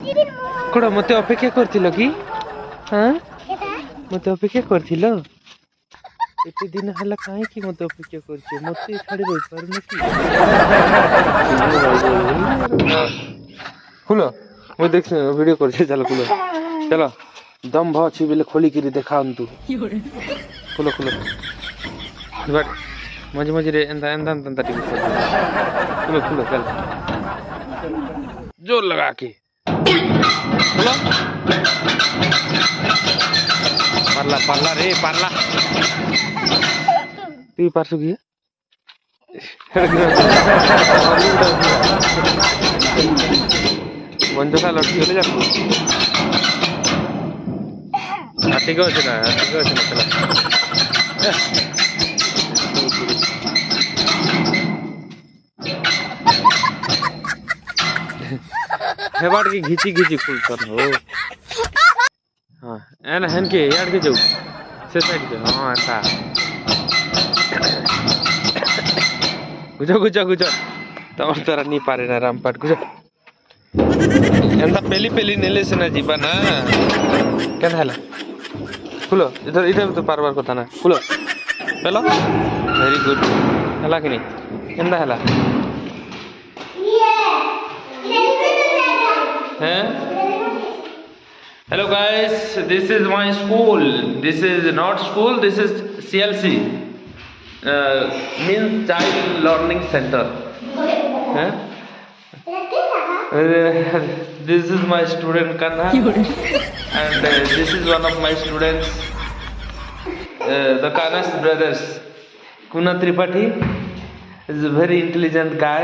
कोड़ा मते अपेक्षा करथिलो कि हां मते अपेक्षा करथिलो एते दिन हला काहे कि मते अपेक्षा करछे मते छाड़ी रहि पारुन कि खुलो मु देख वीडियो करछे चलो खुलो चलो दम भ छी बेले खोली किरी देखांतु खुलो खुलो बट मजे मजे रे एंदा एंदा एंदा टिके खुलो खुलो चल जोर लगा के खुलो parla parla re parla tu parsu ki বন্ধ খাল চলে যাবো ঠিক আছে না চলো हेबाड़ की घिची घिची फुल कर हो हां एन हन के यार के जाऊ से साइड के हां ऐसा गुजो गुजो गुजो तमर तारा नहीं पारे ना रामपाट गुजो एंदा पेली पेली नेले से ना जीवा ना केन हला खुलो इधर इधर तो पारबार कथा ना खुलो पेलो वेरी गुड हला कि नहीं एंदा हला हैं hello guys this is my school this is not school this is CLC means child learning center हैं this is my student Kanha and this is one of my students the Kanas brothers Kuna Tripathi is a very intelligent guy